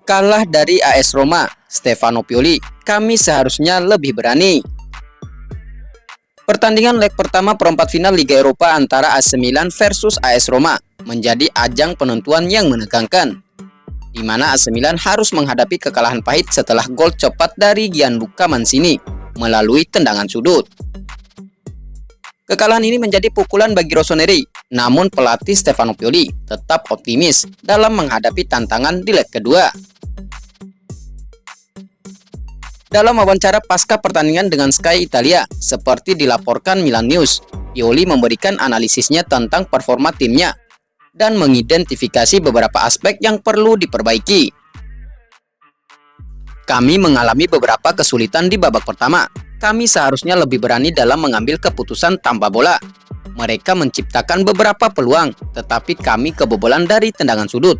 Kalah dari AS Roma, Stefano Pioli, kami seharusnya lebih berani. Pertandingan leg pertama perempat final Liga Eropa antara AC Milan versus AS Roma menjadi ajang penentuan yang menegangkan, di mana AC Milan harus menghadapi kekalahan pahit setelah gol cepat dari Gianluca Mancini melalui tendangan sudut. Kekalahan ini menjadi pukulan bagi Rossoneri, namun pelatih Stefano Pioli tetap optimis dalam menghadapi tantangan di leg kedua. Dalam wawancara pasca pertandingan dengan Sky Italia, seperti dilaporkan Milan News, Pioli memberikan analisisnya tentang performa timnya dan mengidentifikasi beberapa aspek yang perlu diperbaiki. Kami mengalami beberapa kesulitan di babak pertama. Kami seharusnya lebih berani dalam mengambil keputusan tanpa bola. Mereka menciptakan beberapa peluang, tetapi kami kebobolan dari tendangan sudut.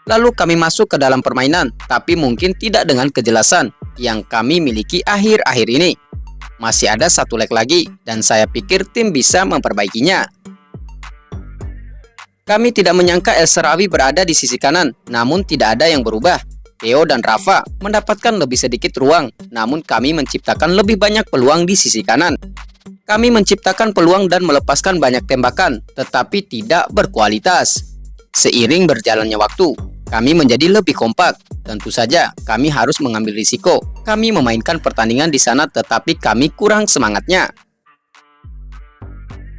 Lalu kami masuk ke dalam permainan, tapi mungkin tidak dengan kejelasan yang kami miliki akhir-akhir ini. Masih ada satu leg lagi, dan saya pikir tim bisa memperbaikinya. Kami tidak menyangka El Shaarawy berada di sisi kanan, namun tidak ada yang berubah. Theo dan Rafa mendapatkan lebih sedikit ruang, namun kami menciptakan lebih banyak peluang di sisi kanan. Kami menciptakan peluang dan melepaskan banyak tembakan, tetapi tidak berkualitas. Seiring berjalannya waktu, kami menjadi lebih kompak. Tentu saja, kami harus mengambil risiko. Kami memainkan pertandingan di sana, tetapi kami kurang semangatnya.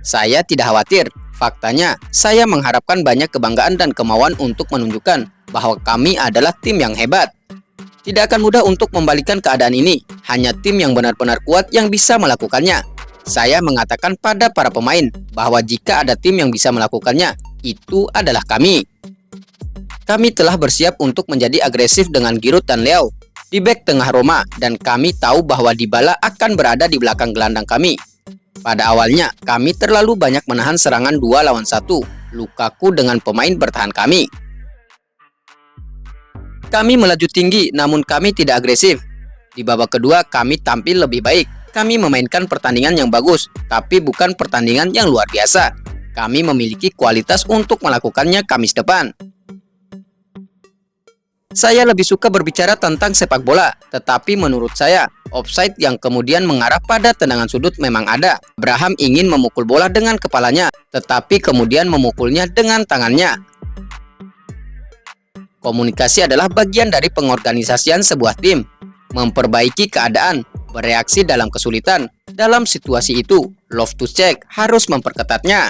Saya tidak khawatir. Faktanya, saya mengharapkan banyak kebanggaan dan kemauan untuk menunjukkan bahwa kami adalah tim yang hebat. Tidak akan mudah untuk membalikan keadaan ini. Hanya tim yang benar-benar kuat yang bisa melakukannya. Saya mengatakan pada para pemain bahwa jika ada tim yang bisa melakukannya, itu adalah kami. Kami telah bersiap untuk menjadi agresif dengan Giroud dan Leao di bek tengah Roma, dan kami tahu bahwa Dybala akan berada di belakang gelandang kami. Pada awalnya, kami terlalu banyak menahan serangan 2 lawan 1 Lukaku dengan pemain bertahan kami. Kami melaju tinggi, namun kami tidak agresif. Di babak kedua, kami tampil lebih baik. Kami memainkan pertandingan yang bagus, tapi bukan pertandingan yang luar biasa. Kami memiliki kualitas untuk melakukannya Kamis depan. Saya lebih suka berbicara tentang sepak bola, tetapi menurut saya, offside yang kemudian mengarah pada tendangan sudut memang ada. Abraham ingin memukul bola dengan kepalanya, tetapi kemudian memukulnya dengan tangannya. Komunikasi adalah bagian dari pengorganisasian sebuah tim. Memperbaiki keadaan, bereaksi dalam kesulitan. Dalam situasi itu, Loftus-Cheek harus memperketatnya.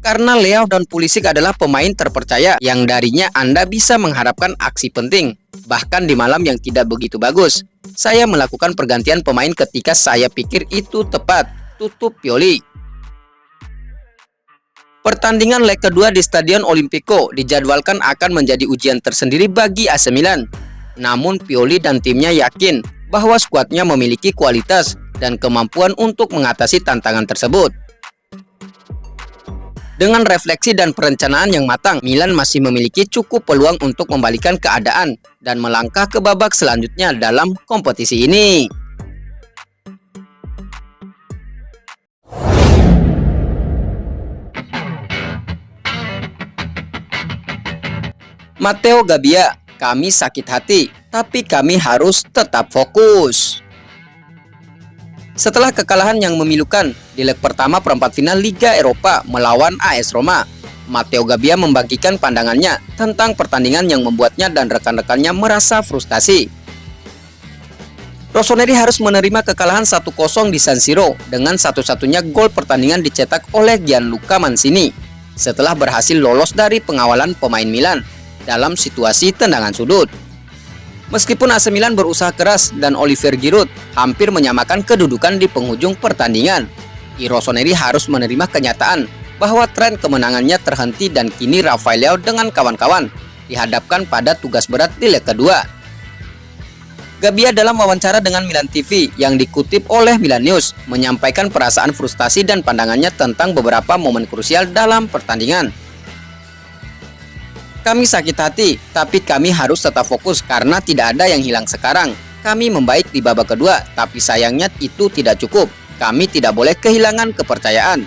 Karena Leao dan Pulisic adalah pemain terpercaya yang darinya Anda bisa mengharapkan aksi penting, bahkan di malam yang tidak begitu bagus. Saya melakukan pergantian pemain ketika saya pikir itu tepat, tutup Pioli. Pertandingan leg kedua di Stadion Olimpico dijadwalkan akan menjadi ujian tersendiri bagi AC Milan. Namun Pioli dan timnya yakin bahwa skuadnya memiliki kualitas dan kemampuan untuk mengatasi tantangan tersebut. Dengan refleksi dan perencanaan yang matang, Milan masih memiliki cukup peluang untuk membalikan keadaan dan melangkah ke babak selanjutnya dalam kompetisi ini. Matteo Gabbia, kami sakit hati, tapi kami harus tetap fokus. Setelah kekalahan yang memilukan di leg pertama perempat final Liga Eropa melawan AS Roma, Matteo Gabbia membagikan pandangannya tentang pertandingan yang membuatnya dan rekan-rekannya merasa frustasi. Rossoneri harus menerima kekalahan 1-0 di San Siro dengan satu-satunya gol pertandingan dicetak oleh Gianluca Mancini setelah berhasil lolos dari pengawalan pemain Milan dalam situasi tendangan sudut. Meskipun AC Milan berusaha keras dan Olivier Giroud hampir menyamakan kedudukan di penghujung pertandingan, Rossoneri harus menerima kenyataan bahwa tren kemenangannya terhenti dan kini Rafael Leao dengan kawan-kawan dihadapkan pada tugas berat di leg kedua. Gabbia dalam wawancara dengan Milan TV yang dikutip oleh Milan News menyampaikan perasaan frustasi dan pandangannya tentang beberapa momen krusial dalam pertandingan. Kami sakit hati, tapi kami harus tetap fokus karena tidak ada yang hilang sekarang. Kami membaik di babak kedua, tapi sayangnya itu tidak cukup. Kami tidak boleh kehilangan kepercayaan.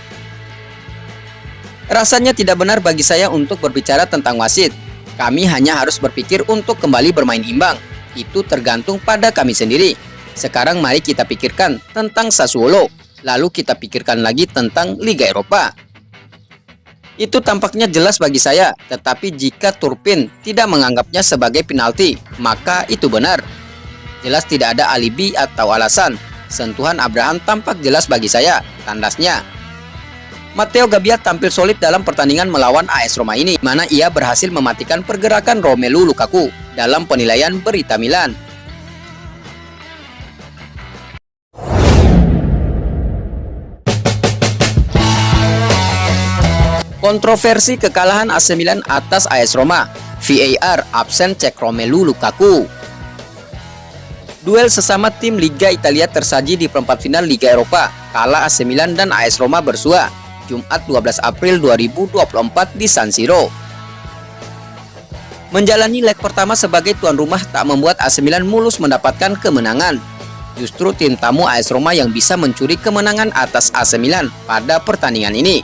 Rasanya tidak benar bagi saya untuk berbicara tentang wasit. Kami hanya harus berpikir untuk kembali bermain imbang. Itu tergantung pada kami sendiri. Sekarang mari kita pikirkan tentang Sassuolo, lalu kita pikirkan lagi tentang Liga Eropa. Itu tampaknya jelas bagi saya, tetapi jika Turpin tidak menganggapnya sebagai penalti, maka itu benar. Jelas tidak ada alibi atau alasan. Sentuhan Abraham tampak jelas bagi saya, tandasnya. Matteo Gabbia tampil solid dalam pertandingan melawan AS Roma ini, mana ia berhasil mematikan pergerakan Romelu Lukaku dalam penilaian Berita Milan. Kontroversi kekalahan AC Milan atas AS Roma. VAR absen cek Romelu Lukaku. Duel sesama tim Liga Italia tersaji di perempat final Liga Eropa. Kala AC Milan dan AS Roma bersua Jumat 12 April 2024 di San Siro. Menjalani leg pertama sebagai tuan rumah tak membuat AC Milan mulus mendapatkan kemenangan. Justru tim tamu AS Roma yang bisa mencuri kemenangan atas AC Milan pada pertandingan ini.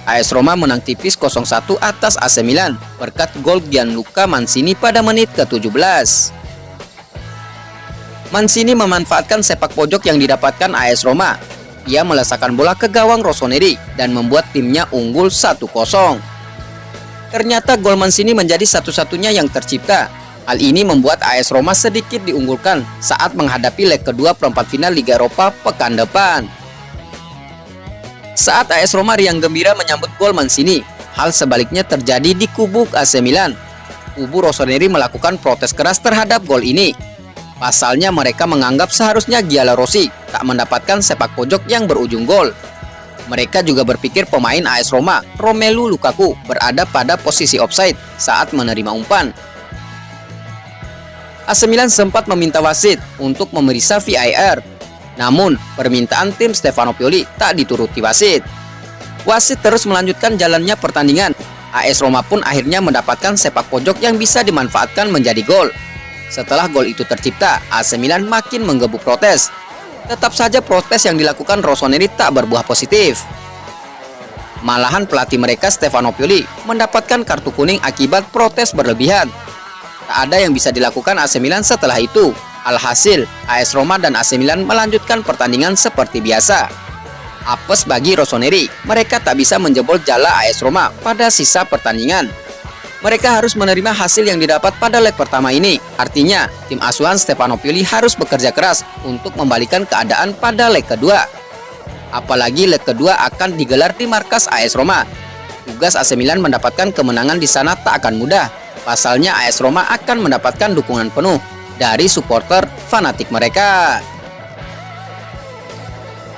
AS Roma menang tipis 0-1 atas AC Milan berkat gol Gianluca Mancini pada menit ke-17. Mancini memanfaatkan sepak pojok yang didapatkan AS Roma. Ia melesakkan bola ke gawang Rossoneri dan membuat timnya unggul 1-0. Ternyata gol Mancini menjadi satu-satunya yang tercipta. Hal ini membuat AS Roma sedikit diunggulkan saat menghadapi leg kedua perempat final Liga Eropa pekan depan. Saat AS Roma riang gembira menyambut gol Mancini, hal sebaliknya terjadi di kubu AC Milan. Kubu Rossoneri melakukan protes keras terhadap gol ini. Pasalnya mereka menganggap seharusnya Giallorossi tak mendapatkan sepak pojok yang berujung gol. Mereka juga berpikir pemain AS Roma, Romelu Lukaku, berada pada posisi offside saat menerima umpan. AC Milan sempat meminta wasit untuk memeriksa VAR. Namun, permintaan tim Stefano Pioli tak dituruti wasit. Wasit terus melanjutkan jalannya pertandingan. AS Roma pun akhirnya mendapatkan sepak pojok yang bisa dimanfaatkan menjadi gol. Setelah gol itu tercipta, AC Milan makin menggebuk protes. Tetap saja protes yang dilakukan Rossoneri tak berbuah positif. Malahan pelatih mereka Stefano Pioli mendapatkan kartu kuning akibat protes berlebihan. Tak ada yang bisa dilakukan AC Milan setelah itu. Alhasil, AS Roma dan AC Milan melanjutkan pertandingan seperti biasa. Apes bagi Rossoneri, mereka tak bisa menjebol jala AS Roma pada sisa pertandingan. Mereka harus menerima hasil yang didapat pada leg pertama ini. Artinya, tim asuhan Stefano Pioli harus bekerja keras untuk membalikan keadaan pada leg kedua. Apalagi leg kedua akan digelar di markas AS Roma. Tugas AC Milan mendapatkan kemenangan di sana tak akan mudah. Pasalnya AS Roma akan mendapatkan dukungan penuh dari supporter fanatik mereka.